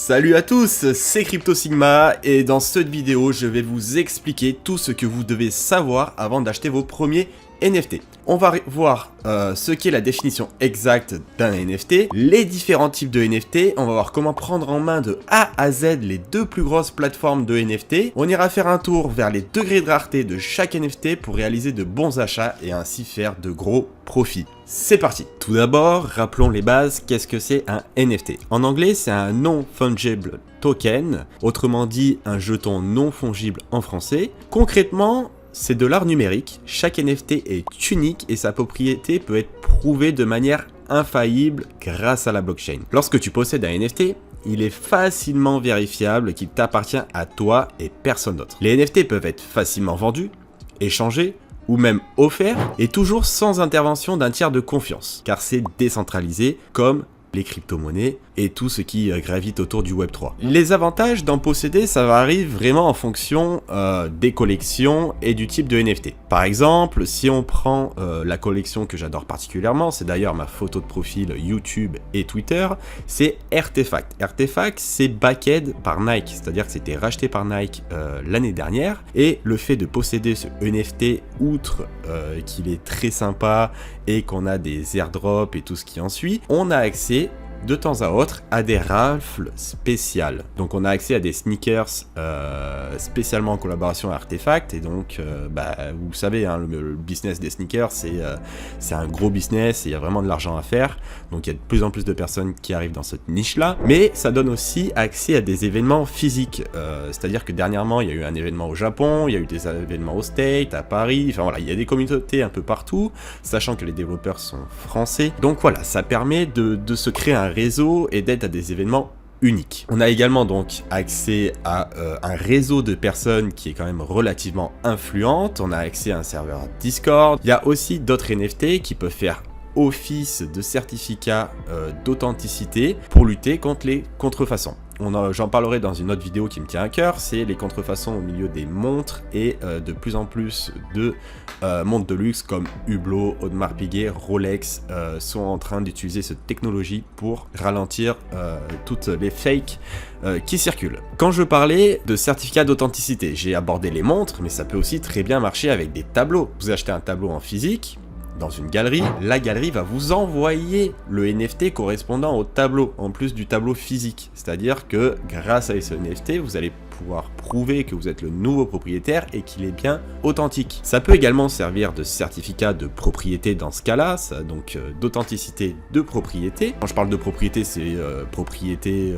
Salut à tous, c'est Crypto Sigma et dans cette vidéo, je vais vous expliquer tout ce que vous devez savoir avant d'acheter vos premiers NFT. On va voir ce qu'est la définition exacte d'un NFT, les différents types de NFT, on va voir comment prendre en main de A à Z les deux plus grosses plateformes de NFT, on ira faire un tour vers les degrés de rareté de chaque NFT pour réaliser de bons achats et ainsi faire de gros profits. C'est parti. Tout d'abord, rappelons les bases, qu'est-ce que c'est un NFT? En anglais, c'est un non-fungible token, autrement dit un jeton non fongible en français. Concrètement, c'est de l'art numérique, chaque NFT est unique et sa propriété peut être prouvée de manière infaillible grâce à la blockchain. Lorsque tu possèdes un NFT, il est facilement vérifiable qu'il t'appartient à toi et personne d'autre. Les NFT peuvent être facilement vendus, échangés ou même offerts et toujours sans intervention d'un tiers de confiance, car c'est décentralisé comme les crypto-monnaies et tout ce qui gravite autour du Web3. Les avantages d'en posséder, ça varie vraiment en fonction des collections et du type de NFT. Par exemple, si on prend la collection que j'adore particulièrement, c'est d'ailleurs ma photo de profil YouTube et Twitter, c'est Artefact. Artefact, c'est backed par Nike, c'est-à-dire que c'était racheté par Nike l'année dernière, et le fait de posséder ce NFT, outre qu'il est très sympa et qu'on a des airdrops et tout ce qui en suit, on a accès de temps à autre à des raffles spéciales. Donc on a accès à des sneakers spécialement en collaboration avec Artefact et donc vous savez hein, le business des sneakers c'est un gros business et il y a vraiment de l'argent à faire, donc il y a de plus en plus de personnes qui arrivent dans cette niche là, mais ça donne aussi accès à des événements physiques, c'est à dire que dernièrement il y a eu un événement au Japon, il y a eu des événements au States, à Paris, enfin voilà, il y a des communautés un peu partout, sachant que les développeurs sont français, donc voilà, ça permet de se créer un réseau et d'être à des événements uniques. On a également donc accès à un réseau de personnes qui est quand même relativement influente, on a accès à un serveur Discord, il y a aussi d'autres NFT qui peuvent faire office de certificat d'authenticité pour lutter contre les contrefaçons. J'en parlerai dans une autre vidéo qui me tient à cœur, c'est les contrefaçons au milieu des montres et de plus en plus de montres de luxe comme Hublot, Audemars Piguet, Rolex sont en train d'utiliser cette technologie pour ralentir toutes les fakes qui circulent. Quand je parlais de certificat d'authenticité, j'ai abordé les montres, mais ça peut aussi très bien marcher avec des tableaux. Vous achetez un tableau en physique, dans une galerie, la galerie va vous envoyer le NFT correspondant au tableau, en plus du tableau physique. C'est-à-dire que grâce à ce NFT, vous allez pouvoir prouver que vous êtes le nouveau propriétaire et qu'il est bien authentique. Ça peut également servir de certificat de propriété dans ce cas-là, donc d'authenticité de propriété. Quand je parle de propriété, c'est propriété,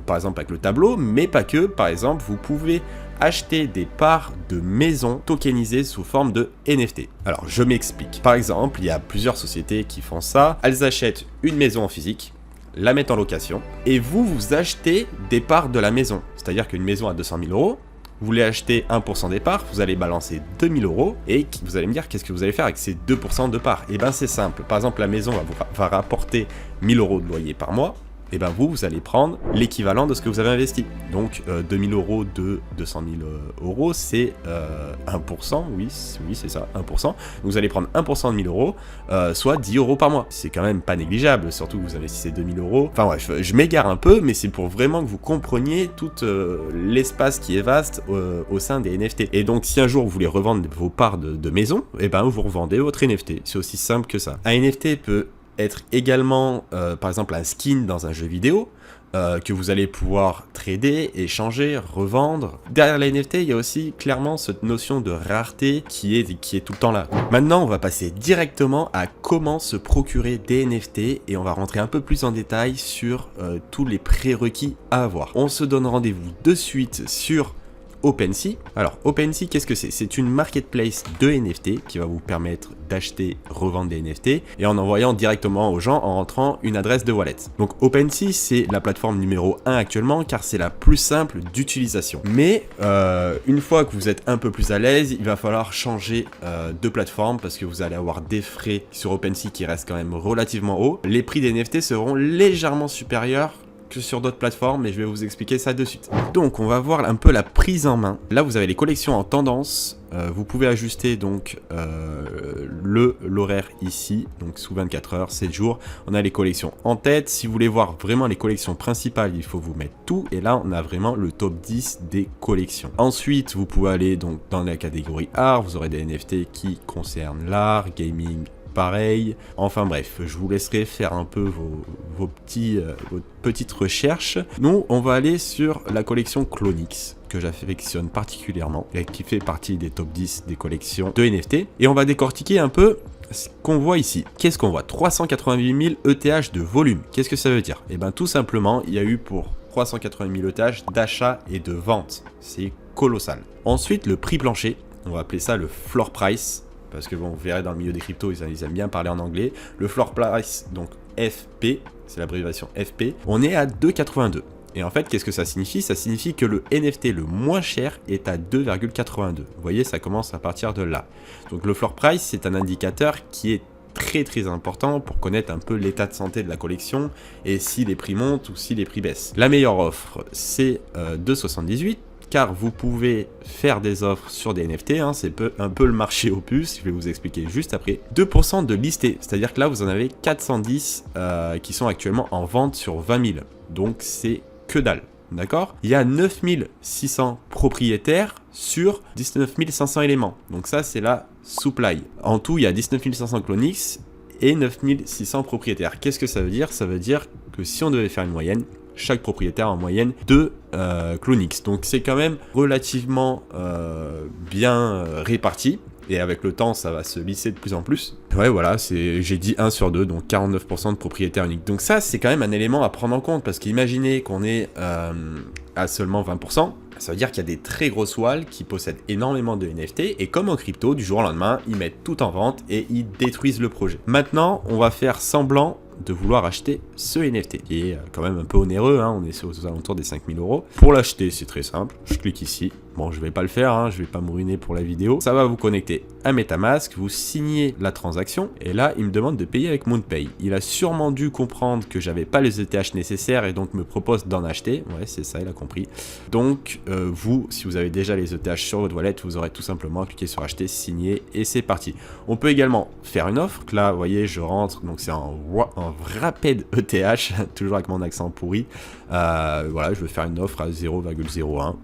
par exemple avec le tableau, mais pas que. Par exemple, vous pouvez acheter des parts de maisons tokenisées sous forme de NFT. Alors, je m'explique. Par exemple, il y a plusieurs sociétés qui font ça. Elles achètent une maison en physique, la mettent en location, et vous achetez des parts de la maison. C'est-à-dire qu'une maison à 200 000 €, vous voulez acheter 1% des parts, vous allez balancer 2 000 €, et vous allez me dire qu'est-ce que vous allez faire avec ces 2% de parts. Et bien c'est simple, par exemple la maison va rapporter 1 000 € de loyer par mois, et bien vous allez prendre l'équivalent de ce que vous avez investi. Donc 2 000 € de 200 000 €, c'est 1%, oui c'est ça, 1%. Vous allez prendre 1% de 1 000 €, soit 10 € par mois. C'est quand même pas négligeable, surtout que vous investissez 2 000 €. Enfin bref, je m'égare un peu, mais c'est pour vraiment que vous compreniez tout l'espace qui est vaste au sein des NFT. Et donc si un jour vous voulez revendre vos parts de maison, et ben vous revendez votre NFT. C'est aussi simple que ça. Un NFT peut être également, par exemple, un skin dans un jeu vidéo que vous allez pouvoir trader, échanger, revendre. Derrière les NFT, il y a aussi clairement cette notion de rareté qui est tout le temps là. Maintenant, on va passer directement à comment se procurer des NFT et on va rentrer un peu plus en détail sur tous les prérequis à avoir. On se donne rendez-vous de suite sur OpenSea. Alors OpenSea, qu'est-ce que c'est? C'est une marketplace de NFT qui va vous permettre d'acheter, revendre des NFT et en envoyant directement aux gens en rentrant une adresse de wallet. Donc OpenSea, c'est la plateforme numéro 1 actuellement car c'est la plus simple d'utilisation. Mais une fois que vous êtes un peu plus à l'aise, il va falloir changer de plateforme parce que vous allez avoir des frais sur OpenSea qui restent quand même relativement hauts. Les prix des NFT seront légèrement supérieurs que sur d'autres plateformes, mais je vais vous expliquer ça de suite. Donc on va voir un peu la prise en main. Là vous avez les collections en tendance, vous pouvez ajuster donc l'horaire ici, donc sous 24 heures, 7 jours. On a les collections en tête. Si vous voulez voir vraiment les collections principales, il faut vous mettre tout. Et là, on a vraiment le top 10 des collections. Ensuite, vous pouvez aller donc dans la catégorie art. Vous aurez des NFT qui concernent l'art, gaming, pareil. Enfin bref, je vous laisserai faire un peu vos petites recherches. Nous, on va aller sur la collection Clonix, que j'affectionne particulièrement et qui fait partie des top 10 des collections de NFT. Et on va décortiquer un peu ce qu'on voit ici. Qu'est-ce qu'on voit? 388 000 ETH de volume. Qu'est-ce que ça veut dire? Eh bien tout simplement, il y a eu pour 380 000 ETH d'achat et de vente. C'est colossal. Ensuite, le prix plancher, on va appeler ça le floor price. Parce que bon, vous verrez dans le milieu des cryptos, ils aiment bien parler en anglais. Le floor price, donc FP, c'est l'abréviation FP, on est à 2,82. Et en fait, qu'est-ce que ça signifie? Ça signifie que le NFT le moins cher est à 2,82. Vous voyez, ça commence à partir de là. Donc le floor price, c'est un indicateur qui est très important pour connaître un peu l'état de santé de la collection et si les prix montent ou si les prix baissent. La meilleure offre, c'est 2,78. Car vous pouvez faire des offres sur des NFT, hein, c'est un peu le marché aux puces, je vais vous expliquer juste après. 2% de listés, c'est-à-dire que là vous en avez 410 qui sont actuellement en vente sur 20 000, donc c'est que dalle, d'accord? Il y a 9600 propriétaires sur 19 500 éléments, donc ça c'est la supply. En tout il y a 19 500 Clonix et 9600 propriétaires. Qu'est-ce que ça veut dire? Ça veut dire que si on devait faire une moyenne, chaque propriétaire en moyenne de Clonix. Donc c'est quand même relativement bien réparti. Et avec le temps, ça va se lisser de plus en plus. Ouais, voilà, j'ai dit 1 sur 2, donc 49% de propriétaires uniques. Donc ça, c'est quand même un élément à prendre en compte, parce qu'imaginez qu'on est à seulement 20%, ça veut dire qu'il y a des très grosses walls qui possèdent énormément de NFT, et comme en crypto, du jour au lendemain, ils mettent tout en vente et ils détruisent le projet. Maintenant, on va faire semblant de vouloir acheter ce NFT, qui est quand même un peu onéreux, hein, on est aux alentours des 5000 €. Pour l'acheter, c'est très simple, je clique ici. Bon, je vais pas le faire, hein, je vais pas me ruiner pour la vidéo. Ça va vous connecter à MetaMask, vous signez la transaction, et là, il me demande de payer avec MoonPay. Il a sûrement dû comprendre que j'avais pas les ETH nécessaires et donc me propose d'en acheter. Ouais, c'est ça, il a compris. Donc, vous, si vous avez déjà les ETH sur votre wallet, vous aurez tout simplement cliqué sur acheter, signer, et c'est parti. On peut également faire une offre. Là, vous voyez, je rentre, donc c'est un rapid ETH, toujours avec mon accent pourri. Voilà, je veux faire une offre à 0,01.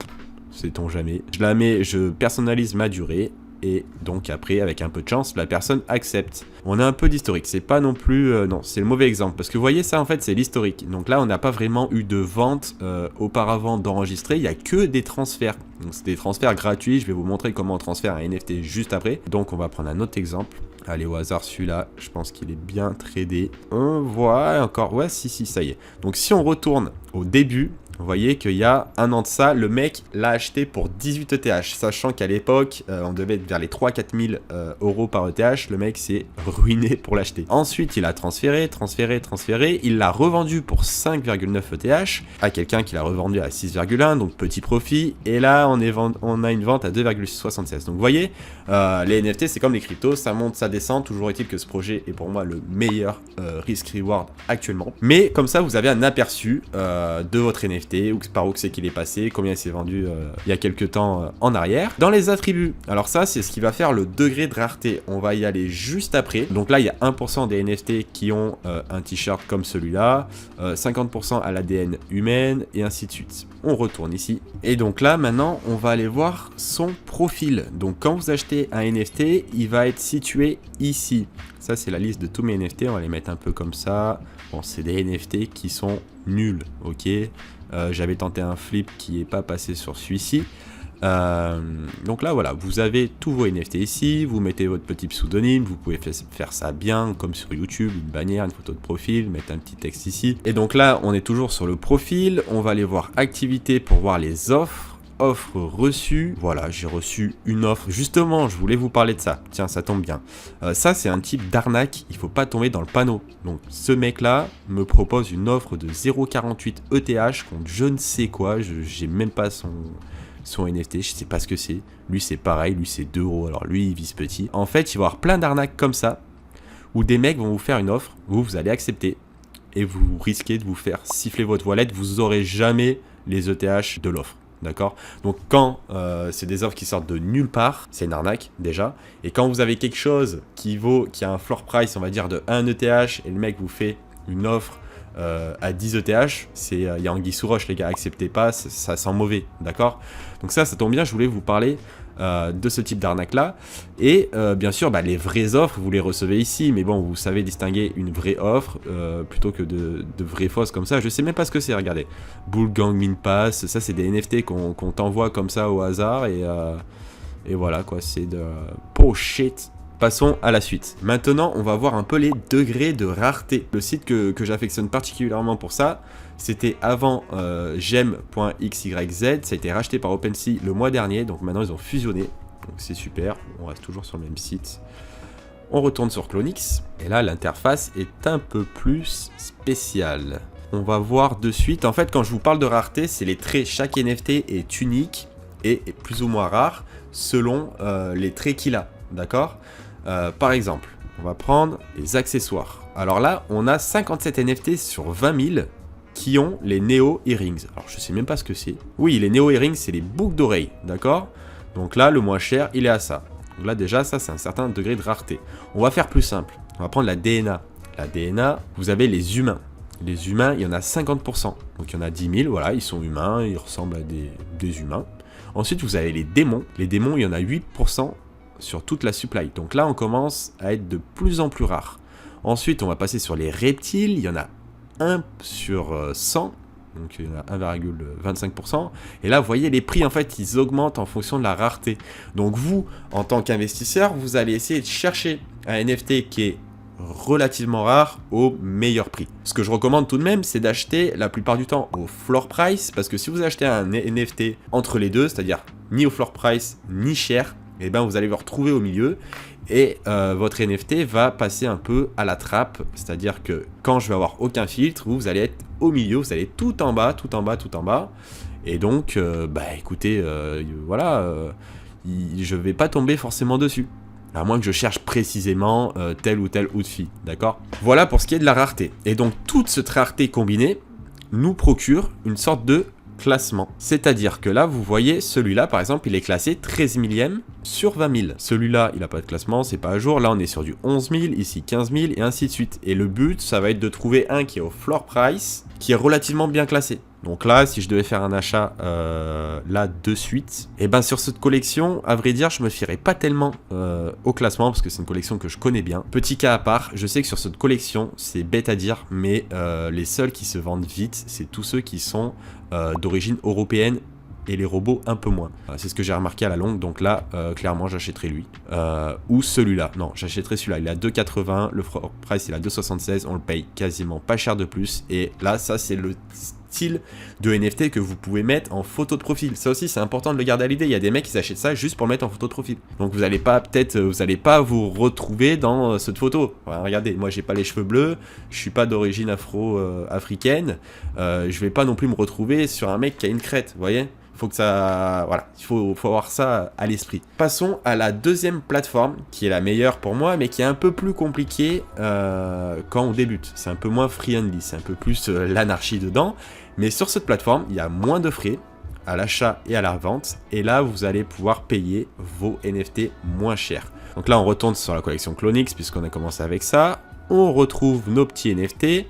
Sait-on jamais. Je la mets, je personnalise ma durée. Et donc après, avec un peu de chance, la personne accepte. On a un peu d'historique. C'est pas non plus... non, c'est le mauvais exemple. Parce que vous voyez, ça en fait, c'est l'historique. Donc là, on n'a pas vraiment eu de vente auparavant d'enregistrer. Il n'y a que des transferts. Donc c'est des transferts gratuits. Je vais vous montrer comment on transfère un NFT juste après. Donc on va prendre un autre exemple. Allez, au hasard, celui-là, je pense qu'il est bien tradé. On voit encore... Ouais, si, ça y est. Donc si on retourne au début... Vous voyez qu'il y a un an de ça, le mec l'a acheté pour 18 ETH, sachant qu'à l'époque, on devait être vers les 3-4 000 € par ETH, le mec s'est ruiné pour l'acheter. Ensuite, il a transféré, il l'a revendu pour 5,9 ETH à quelqu'un qui l'a revendu à 6,1, donc petit profit, et là, on a une vente à 2,76. Donc vous voyez, les NFT, c'est comme les cryptos, ça monte, ça descend, toujours est-il que ce projet est pour moi le meilleur risk-reward actuellement. Mais comme ça, vous avez un aperçu de votre NFT, ou par où c'est qu'il est passé, combien il s'est vendu il y a quelques temps en arrière. Dans les attributs, alors ça c'est ce qui va faire le degré de rareté, on va y aller juste après. Donc là il y a 1% des NFT qui ont un t-shirt comme celui-là, 50% à l'ADN humaine et ainsi de suite. On retourne ici. Et donc là maintenant on va aller voir son profil. Donc quand vous achetez un NFT, il va être situé ici. Ça c'est la liste de tous mes NFT, on va les mettre un peu comme ça. Bon, c'est des NFT qui sont nuls, ok. J'avais tenté un flip qui n'est pas passé sur celui-ci. Donc là voilà, vous avez tous vos NFT ici, vous mettez votre petit pseudonyme, vous pouvez faire ça bien comme sur YouTube, une bannière, une photo de profil, mettre un petit texte ici. Et donc là on est toujours sur le profil, on va aller voir activité pour voir les offres reçues. Voilà, j'ai reçu une offre, justement je voulais vous parler de ça, tiens ça tombe bien. Ça c'est un type d'arnaque, il faut pas tomber dans le panneau. Donc ce mec là me propose une offre de 0,48 ETH contre je ne sais quoi, j'ai même pas son NFT, je sais pas ce que c'est. Lui c'est pareil, lui c'est 2 €, alors lui il vise petit. En fait il va y avoir plein d'arnaques comme ça, où des mecs vont vous faire une offre, vous allez accepter, et vous risquez de vous faire siffler votre wallet, vous aurez jamais les ETH de l'offre. d'accord? Donc quand c'est des offres qui sortent de nulle part, c'est une arnaque déjà. Et quand vous avez quelque chose qui a un floor price, on va dire, de 1 ETH, et le mec vous fait une offre à 10 ETH, il y a anguille sous roche, les gars, acceptez pas, ça sent mauvais, d'accord? Donc ça tombe bien, je voulais vous parler de ce type d'arnaque là, et bien sûr les vraies offres vous les recevez ici, mais bon, vous savez distinguer une vraie offre plutôt que de vraies fausses comme ça. Je sais même pas ce que c'est, regardez, Bull Gang Min Pass, ça c'est des NFT qu'on t'envoie comme ça au hasard, et voilà quoi, c'est de bullshit. Passons à la suite. Maintenant, on va voir un peu les degrés de rareté. Le site que j'affectionne particulièrement pour ça, c'était avant gem.xyz. Ça a été racheté par OpenSea le mois dernier, donc maintenant ils ont fusionné. Donc c'est super, on reste toujours sur le même site. On retourne sur Clonix, et là l'interface est un peu plus spéciale. On va voir de suite, en fait quand je vous parle de rareté, c'est les traits, chaque NFT est unique et est plus ou moins rare selon les traits qu'il a, d'accord? Par exemple, on va prendre les accessoires. Alors là, on a 57 NFT sur 20 000 qui ont les Neo Earrings. Alors je sais même pas ce que c'est. Oui, les Neo Earrings, c'est les boucles d'oreilles, d'accord? Donc là, le moins cher, il est à ça. Donc là déjà, ça c'est un certain degré de rareté. On va faire plus simple. On va prendre la DNA. La DNA, vous avez les humains. Les humains, il y en a 50%. Donc il y en a 10 000, voilà, ils sont humains, ils ressemblent à des humains. Ensuite, vous avez les démons. Les démons, il y en a 8% sur toute la supply. Donc là, on commence à être de plus en plus rare. Ensuite, on va passer sur les reptiles. Il y en a 1 sur 100. Donc il y en a 1,25%. Et là, vous voyez, les prix, en fait, ils augmentent en fonction de la rareté. Donc vous, en tant qu'investisseur, vous allez essayer de chercher un NFT qui est relativement rare au meilleur prix. Ce que je recommande tout de même, c'est d'acheter la plupart du temps au floor price, parce que si vous achetez un NFT entre les deux, c'est-à-dire ni au floor price, ni cher, et ben vous allez vous retrouver au milieu et votre NFT va passer un peu à la trappe, c'est-à-dire que quand je vais avoir aucun filtre, vous allez être au milieu, vous allez tout en bas, tout en bas, tout en bas, et donc écoutez, voilà, je vais pas tomber forcément dessus, à moins que je cherche précisément tel ou tel outfit, d'accord? Voilà pour ce qui est de la rareté, et donc toute cette rareté combinée nous procure une sorte de classement. C'est-à-dire que là, vous voyez, celui-là, par exemple, il est classé 13 millième sur 20 000. Celui-là, il n'a pas de classement, c'est pas à jour. Là, on est sur du 11 000, ici 15 000, et ainsi de suite. Et le but, ça va être de trouver un qui est au floor price, qui est relativement bien classé. Donc là, si je devais faire un achat là de suite, et ben sur cette collection, à vrai dire, je me fierais pas tellement au classement parce que c'est une collection que je connais bien. Petit cas à part, je sais que sur cette collection, c'est bête à dire, mais les seuls qui se vendent vite, c'est tous ceux qui sont d'origine européenne et les robots un peu moins. C'est ce que j'ai remarqué à la longue, donc là, clairement, j'achèterai lui. Ou celui-là. Non, j'achèterai celui-là. Il est à 2,80, le price il est à 2,76, on le paye quasiment pas cher de plus. Et là, ça, c'est le style de NFT que vous pouvez mettre en photo de profil. Ça aussi, c'est important de le garder à l'idée. Il y a des mecs qui s'achètent ça juste pour le mettre en photo de profil. Donc vous allez pas, vous allez pas vous retrouver dans cette photo. Enfin, regardez, moi j'ai pas les cheveux bleus, je suis pas d'origine afro-africaine, je vais pas non plus me retrouver sur un mec qui a une crête, vous voyez? Faut que ça, voilà, il faut avoir ça à l'esprit. Passons à la deuxième plateforme qui est la meilleure pour moi, mais qui est un peu plus compliquée quand on débute. C'est un peu moins friendly, c'est un peu plus l'anarchie dedans. Mais sur cette plateforme, il y a moins de frais à l'achat et à la vente. Et là, vous allez pouvoir payer vos NFT moins cher. Donc là, on retourne sur la collection Clonix puisqu'on a commencé avec ça. On retrouve nos petits NFT.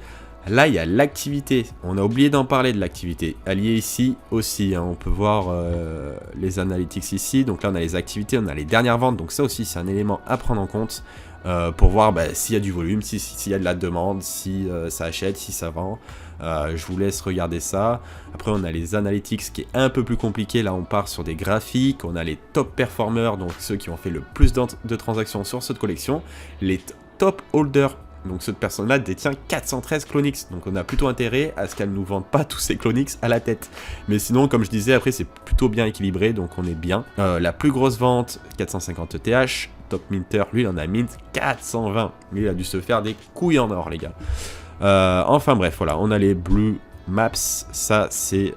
Là, il y a l'activité. On a oublié d'en parler de l'activité. Allié ici aussi, hein, on peut voir les analytics ici. Donc là, on a les activités, on a les dernières ventes. Donc ça aussi, c'est un élément à prendre en compte pour voir s'il y a du volume, s'il y a de la demande, si ça achète, si ça vend. Je vous laisse regarder ça. Après, on a les analytics qui est un peu plus compliqué. Là, on part sur des graphiques. On a les top performers, donc ceux qui ont fait le plus de transactions sur cette collection. Les top holders. Donc cette personne-là détient 413 Clonix. Donc on a plutôt intérêt à ce qu'elle ne nous vende pas tous ces Clonix à la tête. Mais sinon, comme je disais, après c'est plutôt bien équilibré, donc on est bien. La plus grosse vente, 450 ETH. Top Minter, lui, il en a mint 420. Lui, il a dû se faire des couilles en or, les gars. Enfin bref, voilà, on a les Blue Maps. Ça, c'est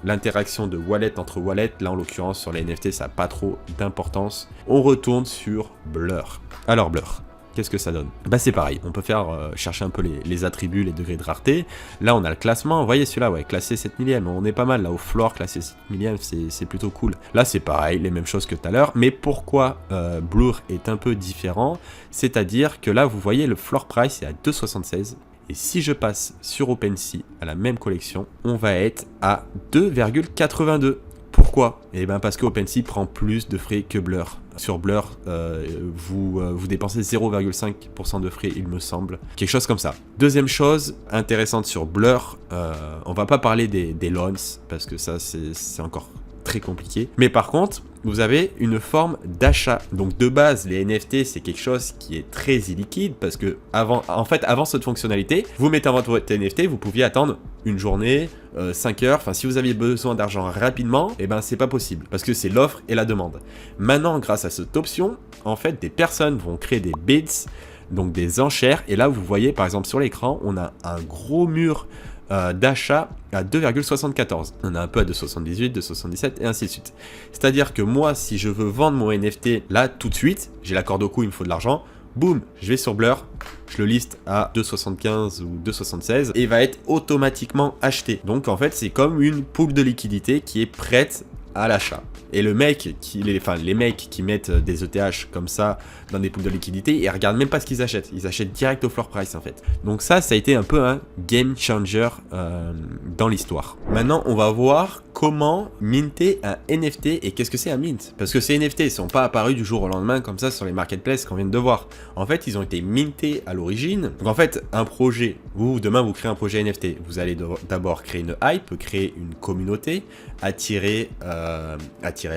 l'interaction de wallet entre wallet. Là, en l'occurrence, sur les NFT, ça n'a pas trop d'importance. On retourne sur Blur. Alors, Blur. qu'est-ce que ça donne? Bah c'est pareil, on peut faire chercher un peu les attributs, les degrés de rareté. Là on a le classement, vous voyez celui-là, ouais, classé 7 millième, on est pas mal là au floor, classé 7 millième, c'est plutôt cool. Là c'est pareil, les mêmes choses que tout à l'heure, mais pourquoi Blur est un peu différent? C'est-à-dire que là vous voyez le floor price est à 2,76. Et si je passe sur OpenSea à la même collection, on va être à 2,82. Pourquoi? Eh bien parce que OpenSea prend plus de frais que Blur. Sur Blur, vous dépensez 0,5% de frais, il me semble. Quelque chose comme ça. Deuxième chose intéressante sur Blur, on va pas parler des loans, parce que ça c'est encore très compliqué. Mais par contre, vous avez une forme d'achat. Donc de base, les NFT, c'est quelque chose qui est très illiquide parce que avant cette fonctionnalité, vous mettez en vente votre NFT, vous pouviez attendre une journée, 5 heures. Enfin, si vous aviez besoin d'argent rapidement, eh ben c'est pas possible parce que c'est l'offre et la demande. Maintenant, grâce à cette option, en fait, des personnes vont créer des bids, donc des enchères. Et là, vous voyez, par exemple, sur l'écran, on a un gros mur d'achat à 2,74. On a un peu à 2,78, 2,77 et ainsi de suite. C'est-à-dire que moi, si je veux vendre mon NFT là tout de suite, j'ai la corde au cou, il me faut de l'argent, boum, je vais sur Blur, je le liste à 2,75 ou 2,76 et il va être automatiquement acheté. Donc en fait, c'est comme une pool de liquidité qui est prête à l'achat. Et les mecs qui mettent des ETH comme ça dans des pools de liquidité, ils regardent même pas ce qu'ils achètent. Ils achètent direct au floor price en fait. Donc ça a été un peu un game changer dans l'histoire. Maintenant, on va voir comment minter un NFT et qu'est-ce que c'est un mint. Parce que ces NFT ne sont pas apparus du jour au lendemain comme ça sur les marketplaces qu'on vient de voir. En fait, ils ont été mintés à l'origine. Donc en fait, un projet, demain vous créez un projet NFT. Vous allez d'abord créer une hype, créer une communauté, attirer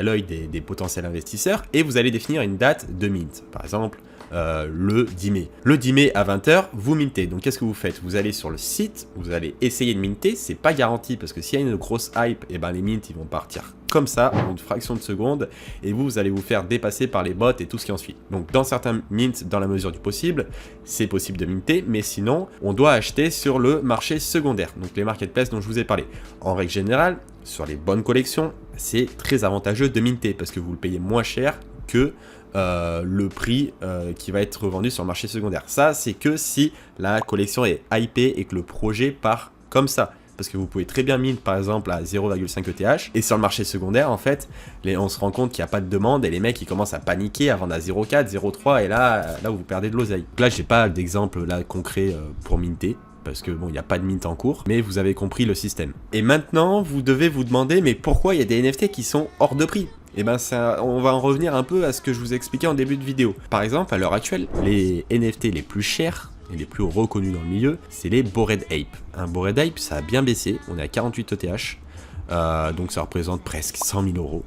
l'œil des potentiels investisseurs et vous allez définir une date de mint. Par exemple, le 10 mai. Le 10 mai à 20h, vous mintez. Donc qu'est-ce que vous faites? Vous allez sur le site, vous allez essayer de minter. C'est pas garanti parce que s'il y a une grosse hype, et ben les mints ils vont partir comme ça en une fraction de seconde et vous allez vous faire dépasser par les bots et tout ce qui en suit. Donc dans certains mints, dans la mesure du possible, c'est possible de minter, mais sinon on doit acheter sur le marché secondaire, donc les marketplaces dont je vous ai parlé. En règle générale, sur les bonnes collections, c'est très avantageux de minter parce que vous le payez moins cher que le prix qui va être revendu sur le marché secondaire. Ça, c'est que si la collection est hypée et que le projet part comme ça. Parce que vous pouvez très bien mint par exemple à 0,5 ETH et sur le marché secondaire en fait on se rend compte qu'il n'y a pas de demande et les mecs ils commencent à paniquer à vendre à 0,4, 0,3 et là vous perdez de l'oseille. Donc là j'ai pas d'exemple là concret pour minter parce que bon il n'y a pas de mint en cours mais vous avez compris le système. Et maintenant vous devez vous demander mais pourquoi il y a des NFT qui sont hors de prix? Et ben ça, on va en revenir un peu à ce que je vous expliquais en début de vidéo. Par exemple à l'heure actuelle les NFT les plus chers et les plus reconnus dans le milieu, c'est les Bored Ape. Un Bored Ape, ça a bien baissé, on est à 48 ETH, donc ça représente presque 100 000 euros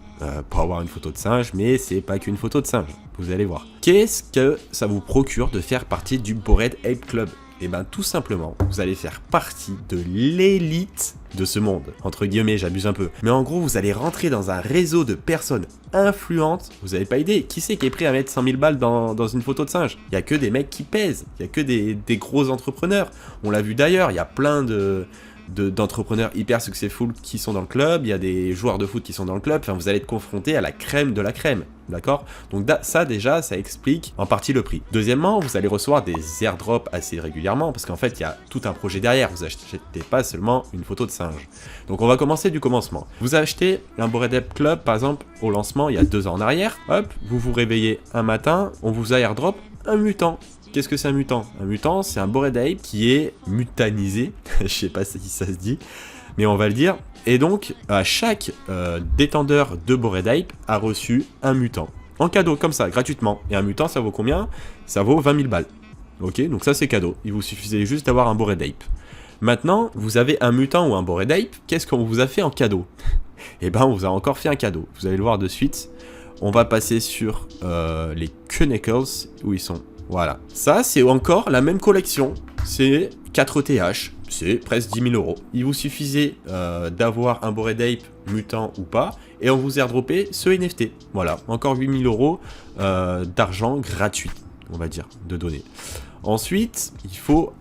pour avoir une photo de singe, mais c'est pas qu'une photo de singe, vous allez voir. Qu'est-ce que ça vous procure de faire partie du Bored Ape Club? Et bien tout simplement, vous allez faire partie de l'élite de ce monde. Entre guillemets, j'abuse un peu. Mais en gros, vous allez rentrer dans un réseau de personnes influentes. Vous n'avez pas idée. Qui c'est qui est prêt à mettre 100 000 balles dans une photo de singe? Il n'y a que des mecs qui pèsent. Il n'y a que des gros entrepreneurs. On l'a vu d'ailleurs, il y a plein d'entrepreneurs hyper successful qui sont dans le club, il y a des joueurs de foot qui sont dans le club, enfin vous allez être confronté à la crème de la crème, d'accord? Donc ça déjà, ça explique en partie le prix. Deuxièmement, vous allez recevoir des airdrops assez régulièrement, parce qu'en fait il y a tout un projet derrière, vous achetez pas seulement une photo de singe. Donc on va commencer du commencement. Vous achetez un Bored Ape Club par exemple au lancement il y a 2 ans en arrière, hop, vous vous réveillez un matin, on vous a airdrop un mutant. Qu'est-ce que c'est un mutant? Un mutant, c'est un Bored Ape qui est mutanisé, je sais pas si ça se dit, mais on va le dire. Et donc, chaque détendeur de Bored Ape a reçu un mutant. En cadeau, comme ça, gratuitement. Et un mutant, ça vaut combien? Ça vaut 20 000 balles. Ok, donc ça c'est cadeau. Il vous suffisait juste d'avoir un Bored Ape. Maintenant, vous avez un mutant ou un Bored Ape, qu'est-ce qu'on vous a fait en cadeau? Eh ben, on vous a encore fait un cadeau. Vous allez le voir de suite. On va passer sur les Knuckles, où ils sont. Voilà, ça c'est encore la même collection, c'est 4 ETH, c'est presque 10 000 euros. Il vous suffisait d'avoir un Bored Ape mutant ou pas, et on vous airdroppait ce NFT. Voilà, encore 8 000 euros d'argent gratuit, on va dire, de données. Ensuite, il faut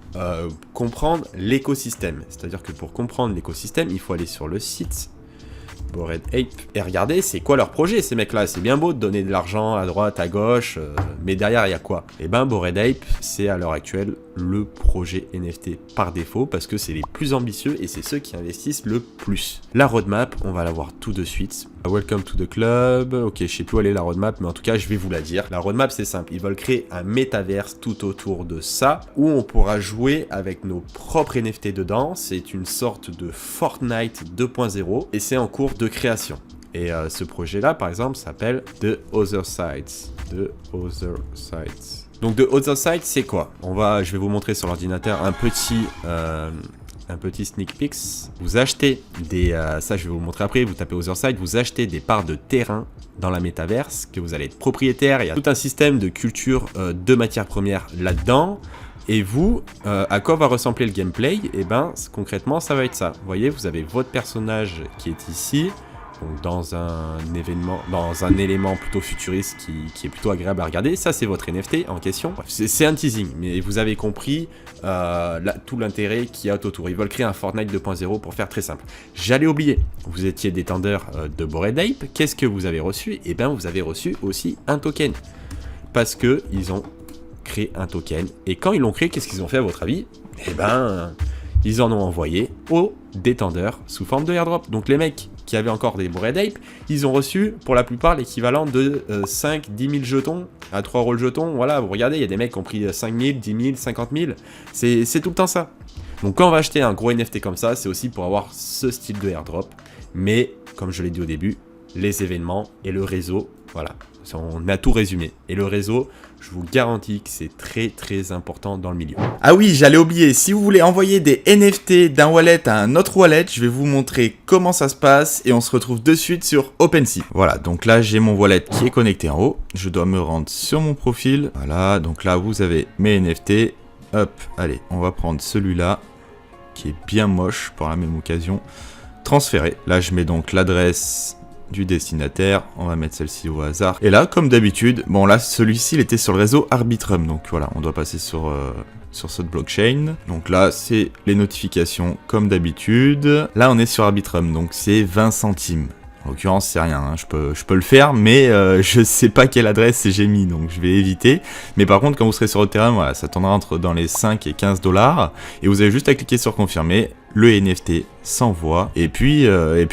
comprendre l'écosystème, c'est-à-dire que pour comprendre l'écosystème, il faut aller sur le site Bored Ape. Et regardez, c'est quoi leur projet, ces mecs-là? C'est bien beau de donner de l'argent à droite, à gauche, mais derrière, il y a quoi? Eh ben, Bored Ape, c'est à l'heure actuelle le projet NFT par défaut, parce que c'est les plus ambitieux et c'est ceux qui investissent le plus. La roadmap, on va la voir tout de suite. Welcome to the club. Ok, je sais plus où elle est la roadmap, mais en tout cas, je vais vous la dire. La roadmap, c'est simple. Ils veulent créer un métaverse tout autour de ça, où on pourra jouer avec nos propres NFT dedans. C'est une sorte de Fortnite 2.0 et c'est en cours de création. Et ce projet-là, par exemple, s'appelle The Other Sides. The Other Sides. Donc, The Other Side, c'est quoi? Je vais vous montrer sur l'ordinateur un petit sneak peek. Vous achetez ça je vais vous montrer après, vous tapez Other Side, vous achetez des parts de terrain dans la métaverse, que vous allez être propriétaire. Il y a tout un système de culture de matières premières là-dedans. Et vous, à quoi va ressembler le gameplay? Et ben, concrètement, ça va être ça. Vous voyez, vous avez votre personnage qui est ici. Donc dans un élément plutôt futuriste qui est plutôt agréable à regarder. Ça, c'est votre NFT en question. C'est un teasing, mais vous avez compris tout l'intérêt qu'il y a autour. Ils veulent créer un Fortnite 2.0 pour faire très simple. J'allais oublier, vous étiez détenteur de Bored Ape. Qu'est-ce que vous avez reçu? Eh bien, vous avez reçu aussi un token. Parce qu'ils ont créé un token. Et quand ils l'ont créé, qu'est-ce qu'ils ont fait à votre avis? Eh ben, ils en ont envoyé aux détendeurs sous forme de airdrop. Donc les mecs qui avaient encore des Bored Ape, ils ont reçu pour la plupart l'équivalent de 5-10 000 jetons à 3 € le jeton. Voilà, vous regardez, il y a des mecs qui ont pris 5 000, 10 000, 50 000. C'est tout le temps ça. Donc quand on va acheter un gros NFT comme ça, c'est aussi pour avoir ce style de airdrop. Mais, comme je l'ai dit au début, les événements et le réseau, voilà, on a tout résumé. Et le réseau, je vous garantis que c'est très très important dans le milieu. Ah oui, j'allais oublier, si vous voulez envoyer des NFT d'un wallet à un autre wallet, je vais vous montrer comment ça se passe et on se retrouve de suite sur OpenSea. Voilà, donc là j'ai mon wallet qui est connecté en haut. Je dois me rendre sur mon profil. Voilà, donc là vous avez mes NFT. Hop, allez, on va prendre celui-là qui est bien moche pour la même occasion. Transférer. Là je mets donc l'adresse du destinataire, on va mettre celle-ci au hasard. Et là, comme d'habitude, bon là, celui-ci, il était sur le réseau Arbitrum, donc voilà, on doit passer sur cette blockchain. Donc là, c'est les notifications comme d'habitude. Là, on est sur Arbitrum, donc c'est 20 centimes. En l'occurrence, c'est rien, hein. Je peux le faire, mais je sais pas quelle adresse j'ai mis, donc je vais éviter. Mais par contre, quand vous serez sur le terrain, voilà, ça tournera dans les 5 et 15 $, et vous avez juste à cliquer sur confirmer, le NFT s'envoie, et puis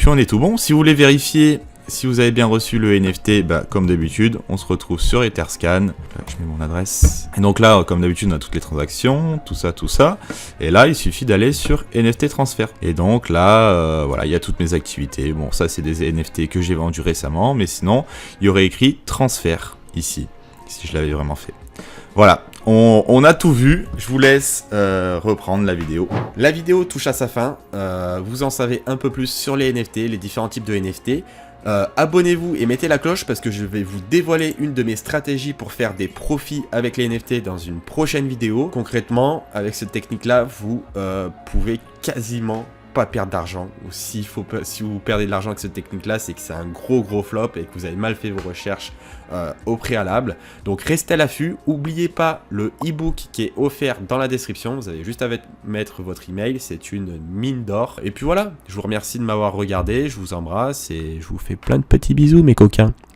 on est tout bon. Si vous voulez vérifier si vous avez bien reçu le NFT, bah, comme d'habitude, on se retrouve sur Etherscan. Là, je mets mon adresse. Et donc là, comme d'habitude, on a toutes les transactions, tout ça. Et là, il suffit d'aller sur NFT Transfer. Et donc là, voilà, il y a toutes mes activités. Bon, ça, c'est des NFT que j'ai vendus récemment. Mais sinon, il y aurait écrit transfert ici, si je l'avais vraiment fait. Voilà, on a tout vu. Je vous laisse reprendre la vidéo. La vidéo touche à sa fin. Vous en savez un peu plus sur les NFT, les différents types de NFT. Abonnez-vous et mettez la cloche parce que je vais vous dévoiler une de mes stratégies pour faire des profits avec les NFT dans une prochaine vidéo. Concrètement, avec cette technique-là, vous pouvez quasiment pas perdre d'argent. Ou si vous perdez de l'argent avec cette technique-là, c'est que c'est un gros flop et que vous avez mal fait vos recherches au préalable. Donc restez à l'affût. N'oubliez pas le e-book qui est offert dans la description. Vous avez juste à mettre votre email. C'est une mine d'or. Et puis voilà, je vous remercie de m'avoir regardé. Je vous embrasse et je vous fais plein de petits bisous, mes coquins.